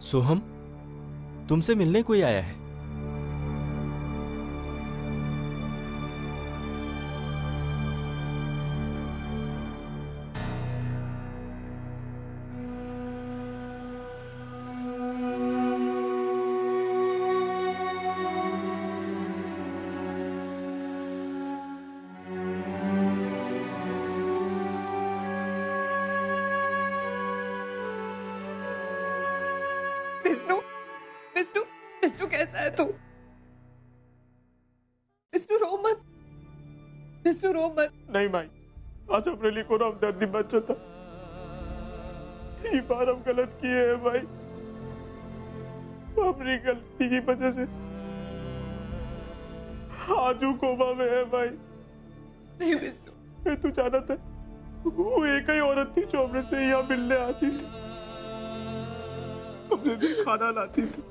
सोहम, तुमसे मिलने कोई आया है? विष्णु, विष्णु, विष्णु कैसा है तू? विष्णु रो मत, विष्णु रो मत। नहीं माई, आज अपने लिए कोई हमदर्दी बच जाता। ये बार हम गलत किए हैं भाई, अपनी गलती की वजह से आजू कोमा में है भाई। नहीं विष्णु, तू जाना था, वो एक ही औरत थी जो हमने से यहाँ मिलने आती थी, हमने भी खाना लाती थी,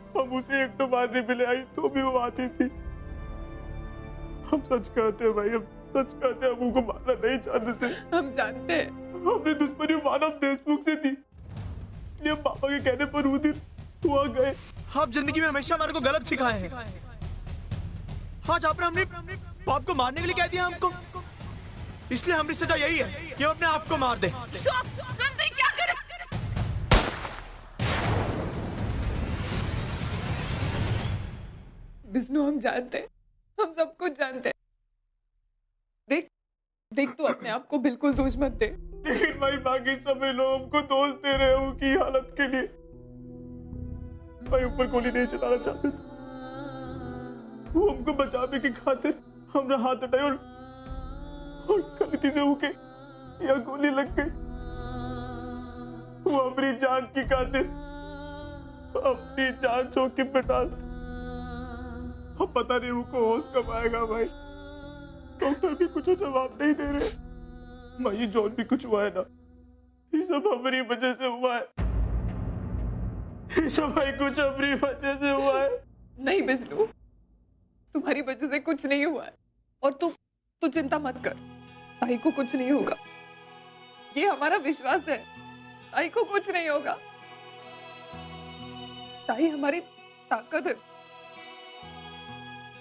हम उसे एक तो बार नहीं मिले आई तो भी वो आती थी। हम सच कहते हैं भाई, हम सच कहते हैं, हम उनको मारना नहीं चाहते थे। हम जानते हैं। हमने दुश्मनी मानव देशमुख से थी, ये पापा के कहने पर वो दिन वहाँ गए। आप जिंदगी में हमेशा हमारे को गलत सिखाए हैं। आज आपने हमने बाप को मारने के लिए कह दिया हमको, इसलिए हमारी सजा यही है कि हम अपने आप को मार दें। क्या करे? विष्णु हम जानते हैं, हम सब कुछ जानते हैं। देख देख, तू अपने आप को बिल्कुल दोष मत दे। लेकिन भाई बाकी सभी लोग हमको दोष दे रहे हैं उनकी हालत के लिए। भाई ऊपर गोली नहीं चलाना चाहते थे, वो हमको बचाने की खातिर हमारा हाथ हटाए और गलती से उनके या गोली लग गई। वो अपनी जान की खातिर अपनी जान जोखिम में डाल, अब पता नहीं उनको होश कब आएगा भाई। डॉक्टर भी कुछ जवाब नहीं दे रहे। भाई जॉन भी कुछ हुआ है ना, ये सब हमारी वजह से हुआ है, ये सब भाई कुछ हमारी वजह से हुआ है। नहीं विष्णु, तुम्हारी वजह से कुछ नहीं हुआ है, और तू चिंता मत कर, भाई को कुछ नहीं होगा, ये हमारा विश्वास है। भाई को कुछ नहीं होगा, ताई हमारी ताकत है।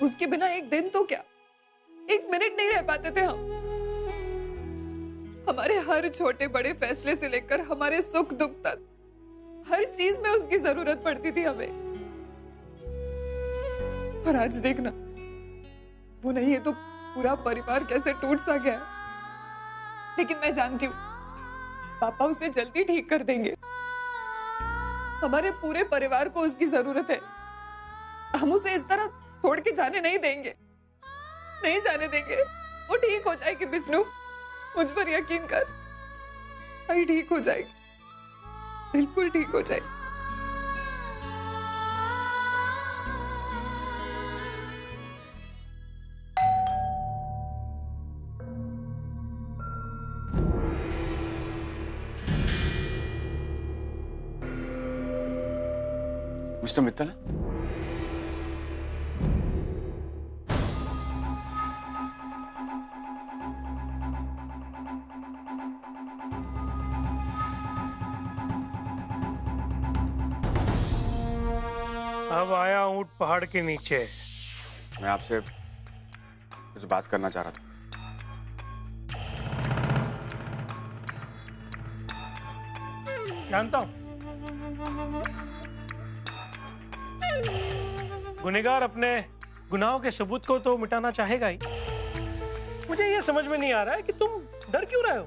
उसके बिना एक दिन तो क्या, एक मिनट नहीं रह पाते थे हम। हमारे हर छोटे बड़े फैसले से लेकर हमारे सुख दुख तक हर चीज में उसकी जरूरत पड़ती थी हमें। और आज देखना, वो नहीं है तो पूरा परिवार कैसे टूट सा गया है। लेकिन मैं जानती हूँ पापा उसे जल्दी ठीक कर देंगे। हमारे पूरे परिवार को उसकी जरूरत है, हम उसे इस तरह छोड़ के जाने नहीं देंगे, नहीं जाने देंगे। वो ठीक हो जाएगी विष्णु, मुझ पर यकीन कर। भाई ठीक हो जाएगी, बिल्कुल ठीक हो जाएगी। मिस्टर मित्तल, अब आया ऊंट पहाड़ के नीचे। मैं आपसे कुछ बात करना चाह रहा था। जानता हूं गुनहगार अपने गुनाहों के सबूत को तो मिटाना चाहेगा ही। मुझे ये समझ में नहीं आ रहा है कि तुम डर क्यों रहे हो।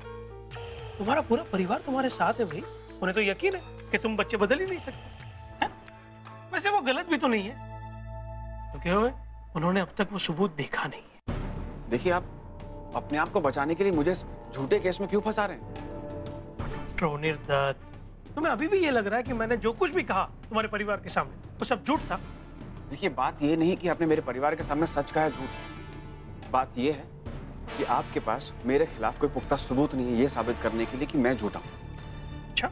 तुम्हारा पूरा परिवार तुम्हारे साथ है भाई, उन्हें तो यकीन है कि तुम बच्चे बदल ही नहीं सकते। वैसे वो गलत भी तो नहीं है, तो क्या हुआ, उन्होंने अब तक वो सबूत देखा नहीं है। देखिए, आप अपने आप को बचाने के लिए मुझे झूठे केस में क्यों फंसा रहे हैं? ट्रोनिर दत्त, तुम्हें अभी भी ये लग रहा है कि मैंने जो कुछ भी कहा तुम्हारे परिवार के सामने वो सब झूठ था? देखिए, बात ये नहीं कि आपने मेरे परिवार के सामने सच कहा है झूठ। बात ये है कि आपके पास मेरे खिलाफ कोई पुख्ता सबूत नहीं है ये साबित करने के लिए कि मैं झूठा हूं। अच्छा,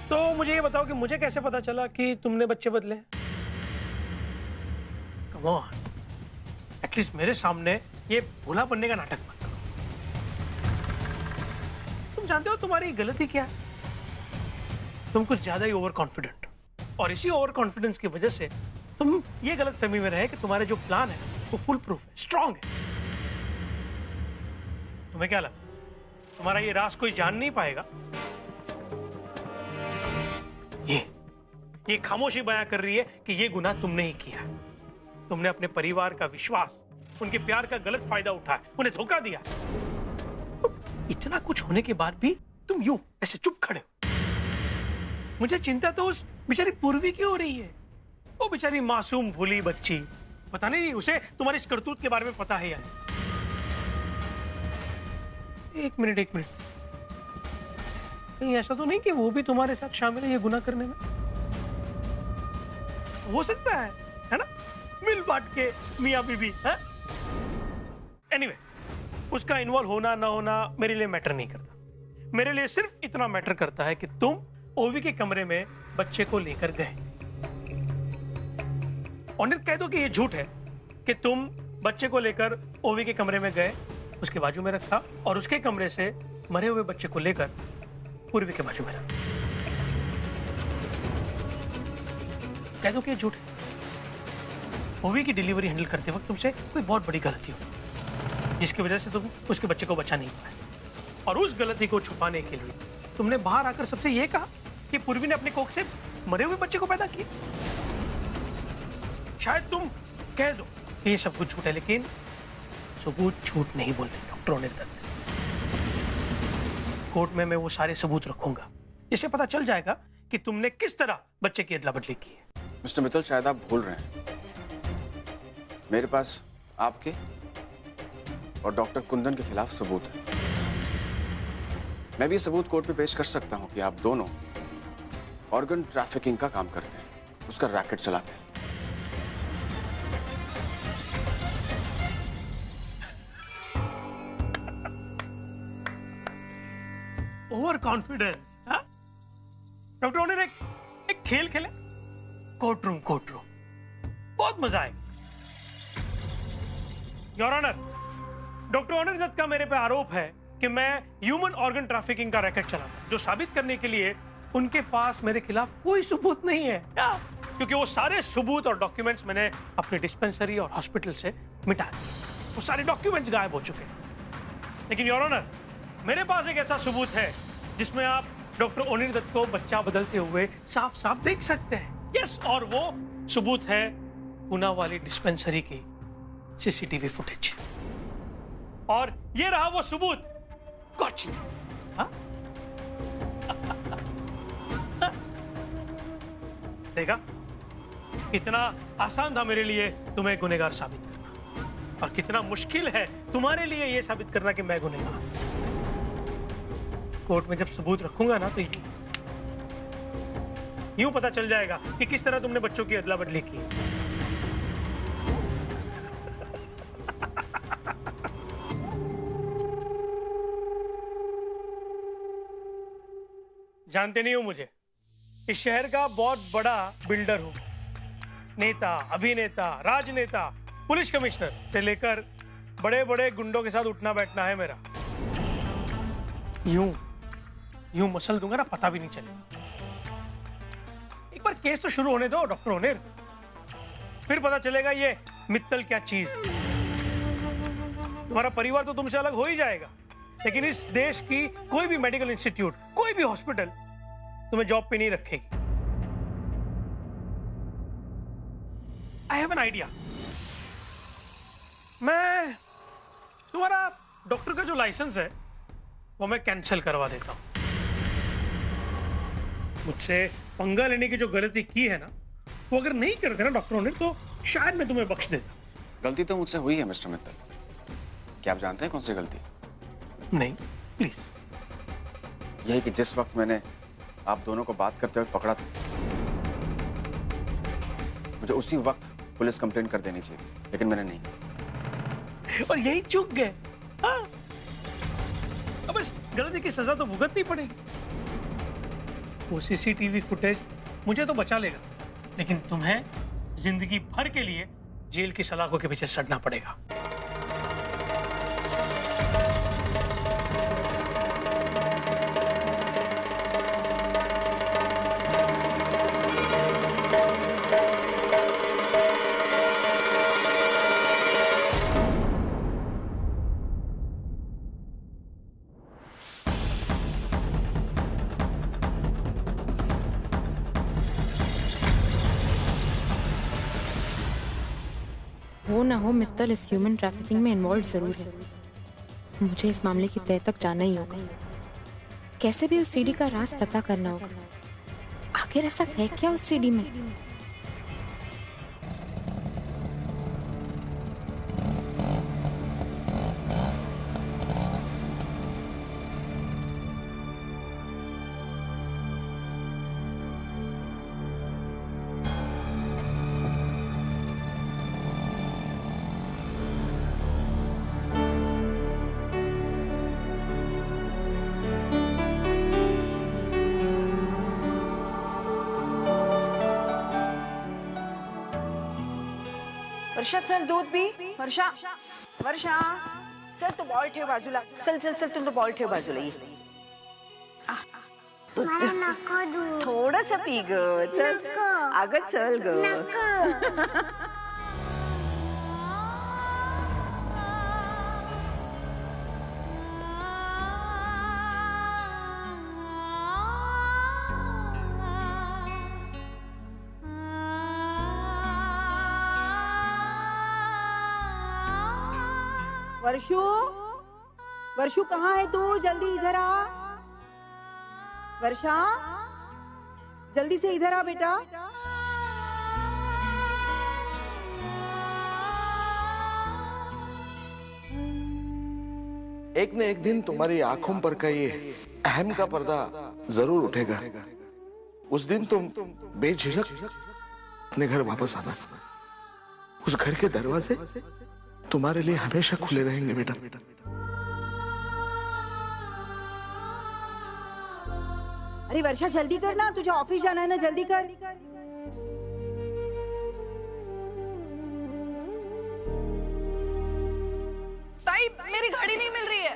तो मुझे ये बताओ कि मुझे कैसे पता चला कि तुमने बच्चे बदले? कम ऑन, एटलीस्ट मेरे सामने ये भोला बनने का नाटक मत करो। तुम जानते हो तुम्हारी गलती क्या है? तुम कुछ ज्यादा ही ओवर कॉन्फिडेंट, और इसी ओवर कॉन्फिडेंस की वजह से तुम ये गलत फहमी में रहे कि तुम्हारे जो प्लान है वो फुल प्रूफ है, स्ट्रांग है। तुम्हें क्या लगा तुम्हारा ये राज कोई जान नहीं पाएगा? ये खामोशी बयां कर रही है कि ये गुनाह तुमने ही किया। तुमने अपने परिवार का विश्वास, उनके प्यार का गलत फायदा उठाया, उन्हें धोखा दिया। इतना कुछ होने के बाद भी तुम यूं ऐसे चुप खड़े हो। मुझे चिंता तो उस बेचारी पूर्वी की हो रही है। वो बेचारी मासूम भोली बच्ची, पता नहीं उसे तुम्हारी इस करतूत के बारे में पता है या नहीं। एक मिनट, कहीं ऐसा तो नहीं कि वो भी तुम्हारे साथ शामिल है ये गुनाह करने में? हो सकता है ना? मिल बांट के मियां बीबी है। एनीवे, उसका इन्वॉल्व होना ना होना मेरे लिए मैटर नहीं करता। मेरे लिए सिर्फ इतना मैटर करता है कि तुम ओवी के कमरे में बच्चे को लेकर गए। और कह दो कि ये झूठ है कि तुम बच्चे को लेकर ओवी के कमरे में गए, उसके बाजू में रखा और उसके कमरे से मरे हुए बच्चे को लेकर पूर्वी के बाजू में रखा। कह दो कि ये झूठ है। ओवी की डिलीवरी हैंडल करते वक्त तुमसे कोई बहुत बड़ी गलती हुई, जिसकी वजह से तुम उसके बच्चे को बचा नहीं पाए, और उस गलती को छुपाने के लिए तुमने बाहर आकर सबसे यह कहा कि पूर्वी ने अपने कोख से मरे हुए बच्चे को पैदा किया। शायद तुम कह दो कि ये सब कुछ झूठ है, लेकिन सबूत झूठ नहीं बोलते डॉक्टर अनिल दत्त। कोर्ट में मैं वो सारे सबूत रखूंगा, इससे पता चल जाएगा कि तुमने किस तरह बच्चे की अदला बदली की है। मिस्टर मित्तल, शायद आप भूल रहे हैं, मेरे पास आपके और डॉक्टर कुंदन के खिलाफ सबूत है। मैं भी सबूत कोर्ट में पेश कर सकता हूं कि आप दोनों ऑर्गन ट्रैफिकिंग का काम करते हैं, उसका रैकेट चलाते हैं। ओवर कॉन्फिडेंस, डॉक्टर ओनिर एक खेल खेले, कोर्ट रूम, बहुत मजा आएगा। योर ऑनर, डॉक्टर ओनिर दत्त का मेरे पे आरोप है कि मैं ह्यूमन ऑर्गन ट्रैफिकिंग का रैकेट चलाता, जो साबित करने के लिए उनके पास मेरे खिलाफ कोई सबूत नहीं है, क्योंकि वो सारे सबूत और डॉक्यूमेंट्स मैंने अपने डिस्पेंसरी और हॉस्पिटल से मिटा दिए। वो सारे डॉक्यूमेंट्स गायब हो चुके हैं। लेकिन योर ऑनर, मेरे पास एक ऐसा सबूत है जिसमें आप डॉक्टर ओनिर दत्त को बच्चा बदलते हुए साफ साफ देख सकते हैं। यस, और वो सबूत है पुना वाली डिस्पेंसरी की सीसीटीवी फुटेज। और ये रहा वो सबूत। Got you. देखा, कितना आसान था मेरे लिए तुम्हें गुनहगार साबित करना, और कितना मुश्किल है तुम्हारे लिए यह साबित करना कि मैं गुनहगार। कोर्ट में जब सबूत रखूंगा ना, तो यूं पता चल जाएगा कि किस तरह तुमने बच्चों की अदला बदली की। जानते नहीं हो मुझे, इस शहर का बहुत बड़ा बिल्डर हूं। नेता, अभिनेता, राजनेता, पुलिस कमिश्नर से लेकर बड़े बड़े गुंडों के साथ उठना बैठना है मेरा। यूं मसल दूंगा ना, पता भी नहीं चलेगा। एक बार केस तो शुरू होने दो डॉक्टर ओनिर, फिर पता चलेगा ये मित्तल क्या चीज। तुम्हारा परिवार तो तुमसे अलग हो ही जाएगा, लेकिन इस देश की कोई भी मेडिकल इंस्टीट्यूट, कोई भी हॉस्पिटल तुम्हें जॉब पे नहीं रखेगी। I have an idea. मैं तुम्हारा डॉक्टर का जो लाइसेंस है वो मैं कैंसिल करवा देता हूं। मुझसे पंगा लेने की जो गलती की है ना, वो अगर नहीं करते ना डॉक्टरों ने, तो शायद मैं तुम्हें बख्श देता। गलती तो मुझसे हुई है मिस्टर मित्तल। क्या आप जानते हैं कौन सी गलती? नहीं, प्लीज। यही कि जिस वक्त मैंने आप दोनों को बात करते हुए पकड़ा था, मुझे उसी वक्त पुलिस कंप्लेंट कर देनी चाहिए, लेकिन मैंने नहीं। और यही चूक गए। हाँ, अब बस गलती की सजा तो भुगतनी पड़ेगी। वो सीसीटीवी फुटेज मुझे तो बचा लेगा, लेकिन तुम्हें जिंदगी भर के लिए जेल की सलाखों के पीछे सड़ना पड़ेगा। हो ना हो मित्तल इस ह्यूमन ट्रैफिकिंग में इन्वॉल्व जरूर है। मुझे इस मामले की तह तक जाना ही होगा। कैसे भी उस सीडी का राज पता करना होगा। आखिर ऐसा है क्या उस सीडी में? वर्षा चल दूध पी. वर्षा वर्षा चल तू बॉल ठेव बाजूला. चल चल चल तू बॉल ठेव बाजूला. ये मला नको दूध. थोडस पी ग. चल अगं चल ग. वर्षू वर्षू कहाँ है तू? जल्दी इधर आ. वर्षा जल्दी से इधर आ बेटा. एक न एक दिन तुम्हारी आंखों पर का ये अहम का पर्दा जरूर उठेगा. उस दिन तुम बेझिझक अपने घर वापस आना. उस घर के दरवाजे तुम्हारे लिए हमेशा खुले रहेंगे बेटा. अरे वर्षा जल्दी कर ना, तुझे ऑफिस जाना है ना. जल्दी कर. ताई मेरी घड़ी नहीं मिल रही है.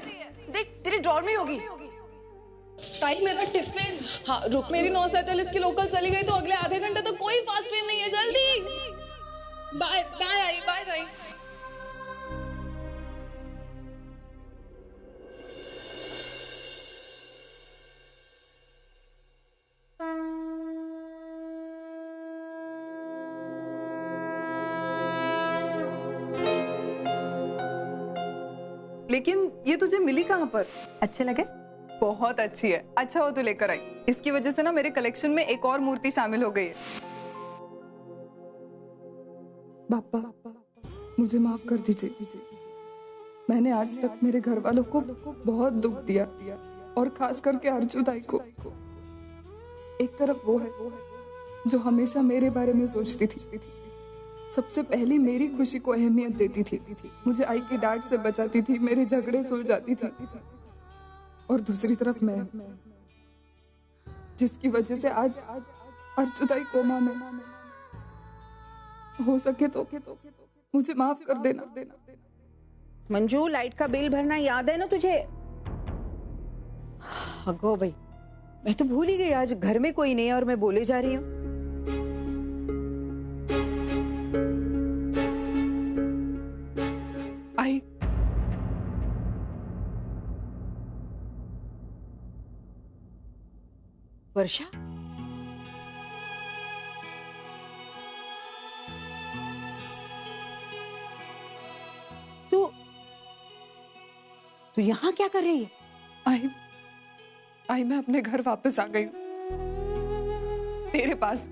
देख तेरी ड्रॉर में होगी. ताई मेरा टिफिन. हाँ रुक. मेरी 9:47 की लोकल चली गई तो अगले आधे घंटे तक कोई फास्ट ट्रेन नहीं है. जल्दी. बाय बाय आई. Bye bye. लेकिन ये तुझे मिली कहाँ पर? अच्छे लगे? बहुत अच्छी है. अच्छा हो तो लेकर आई. इसकी वजह से ना मेरे कलेक्शन में एक और मूर्ति शामिल हो गई है. पापा मुझे माफ कर दीजिए. मैंने आज तक मेरे घर वालों को बहुत दुख दिया और खास करके अर्चू दाई को. एक तरफ वो है जो हमेशा मेरे बारे में सोचती थी, सबसे पहले मेरी खुशी को अहमियत देती थी, मुझे आई की डांट से बचाती थी, मेरे झगड़े सुलझाती थी. और दूसरी तरफ मैं, जिसकी वजह से आज अर्चू दाई कोमा में. हो सके तो मुझे माफ कर देना. मंजू लाइट का बिल भरना याद है ना तुझे? अगो भाई मैं तो भूल ही गई. आज घर में कोई नहीं है और मैं बोले जा रही हूँ. आई वर्षा तू यहाँ क्या कर रही है? आई मैं अपने घर वापस आ गई हूँ. तेरे पास,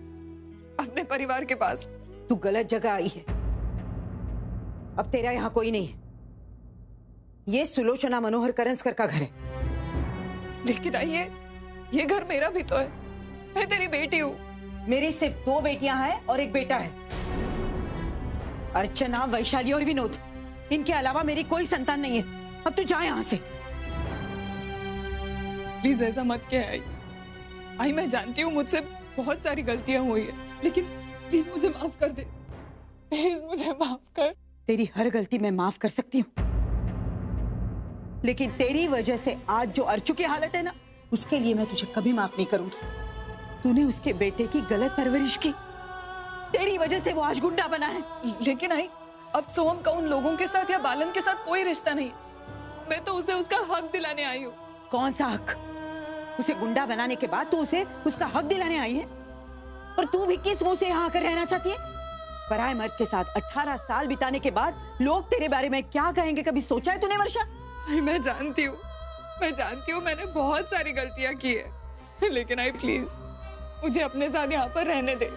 अपने परिवार के पास. तू गलत जगह आई है. अब तेरा यहाँ कोई नहीं है. ये सुलोचना मनोहर करंसकर का घर है. लेकिन आई ये घर मेरा भी तो है. मैं तेरी बेटी हूँ. मेरी सिर्फ 2 बेटियां हैं और 1 बेटा है. अर्चना, वैशाली और विनोद. इनके अलावा मेरी कोई संतान नहीं है. अब तू जा यहाँ से. प्लीज ऐसा मत कह आई मैं जानती हूँ मुझसे बहुत सारी गलतियां हुई है, लेकिन प्लीज मुझे माफ कर दे. प्लीज मुझे माफ कर. तेरी हर गलती मैं माफ कर सकती हूँ, लेकिन तेरी वजह से आज जो अर्चू की हालत है ना, उसके लिए मैं तुझे कभी माफ नहीं करूंगी. तूने उसके बेटे की गलत परवरिश की. तेरी वजह से वो आज गुंडा बना है. लेकिन आई अब सोहम का उन लोगों के साथ या बालन के साथ कोई रिश्ता नहीं. मैं तो उसे उसका हक दिलाने आई हूँ. कौन सा हक? उसे गुंडा बनाने के बाद तू उसे उसका हक दिलाने आई है? और तू भी किस मुंह से यहाँ आकर रहना चाहती है? पराये मर्द के साथ 18 साल बिताने के बाद लोग तेरे बारे में क्या कहेंगे, कभी सोचा है तूने वर्षा? मैं जानती हूँ मैंने बहुत सारी गलतियां की है, लेकिन प्लीज मुझे अपने साथ यहाँ पर रहने दे।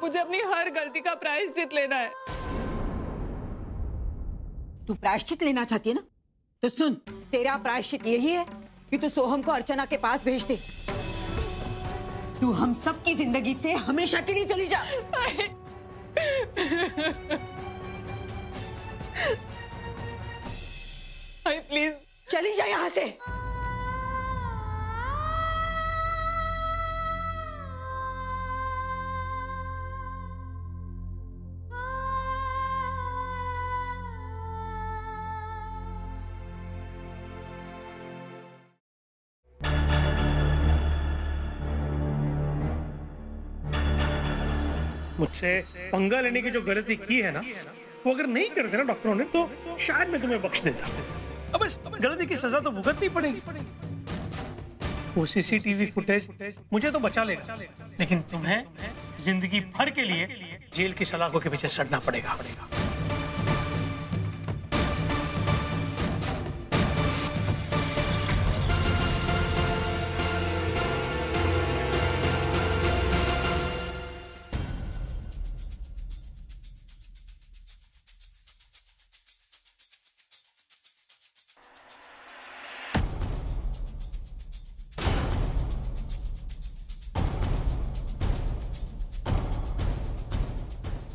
मुझे अपनी हर गलती का प्रायश्चित लेना है। तू प्रायश्चित लेना चाहती है ना, तो सुन, तेरा प्रायश्चित यही है कि तू सोहम को अर्चना के पास भेज दे। तू हम सब की जिंदगी से हमेशा के लिए चली जा। प्लीज चली जा यहाँ से। मुझसे पंगा लेने की जो गलती की है ना, वो अगर नहीं करते ना डॉक्टरों ने, तो शायद मैं तुम्हें बख्श देता। अब इस गलती की सजा तो भुगतनी पड़ेगी। वो सीसीटीवी फुटेज मुझे तो बचा लेगा, लेकिन तुम्हें जिंदगी भर के लिए जेल की सलाखों के पीछे सड़ना पड़ेगा।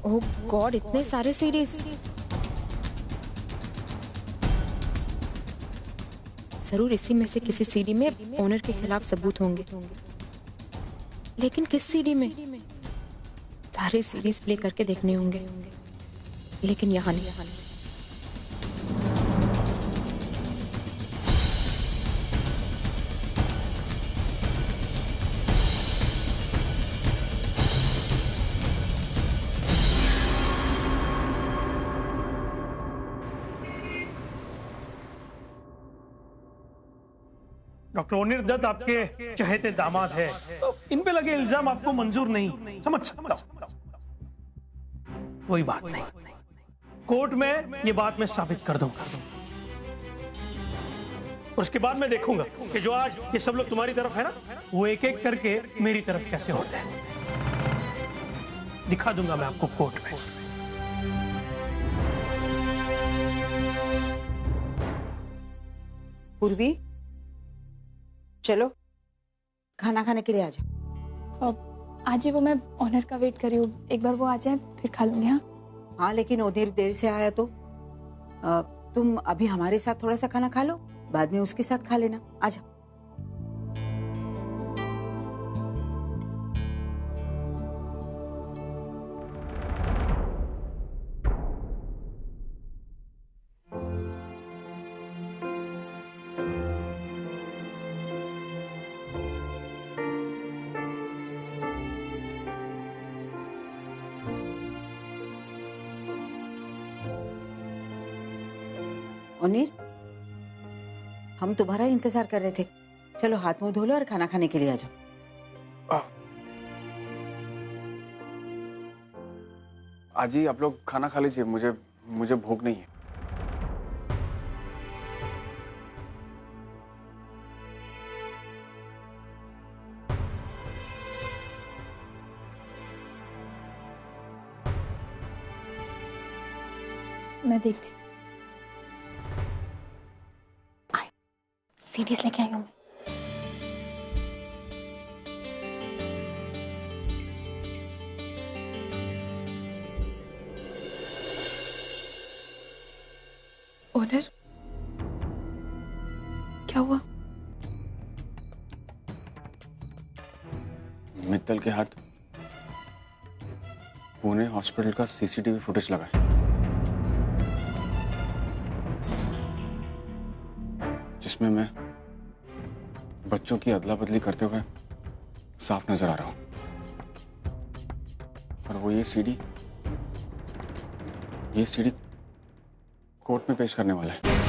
ओह गॉड, इतने सारे सीरीज। जरूर इसी में से किसी सीडी में ओनर के खिलाफ सबूत होंगे, लेकिन किस सीडी में? सारे सीरीज प्ले करके देखने होंगे, लेकिन यहाँ नहीं। डॉक्टर ओनिर दत्त आपके चहेते दामाद है, तो इन पे लगे इल्जाम आपको मंजूर नहीं, समझ सकता हूं। कोई बात नहीं, कोर्ट में ये बात मैं साबित कर दूंगा, और उसके बाद मैं देखूंगा कि जो आज ये सब लोग तुम्हारी तरफ है ना, वो एक एक करके मेरी तरफ कैसे होते हैं। दिखा दूंगा मैं आपको कोर्ट में। पूर्वी, चलो खाना खाने के लिए आ जाओ। आज ही वो मैं ऑनर का वेट कर रही हूँ, एक बार वो आ जाए फिर खा लूंगी। हाँ लेकिन ओनर देर से आया तो तुम अभी हमारे साथ थोड़ा सा खाना खा लो, बाद में उसके साथ खा लेना। आ जाओ। ओनिर, हम तुम्हारा ही इंतजार कर रहे थे। चलो हाथ मुंह धो लो और खाना खाने के लिए आ जाओ। आज ही आप लोग खाना खा लीजिए, मुझे भूख नहीं है। मैं देखती हूँ। सीरीज लेके आई हूँ मैं। ओनर, क्या हुआ? मित्तल के हाथ पुणे हॉस्पिटल का सीसीटीवी फुटेज लगा है, जिसमें मैं बच्चों की अदला बदली करते हुए साफ नजर आ रहा हूं। और वो ये सीडी कोर्ट में पेश करने वाला है।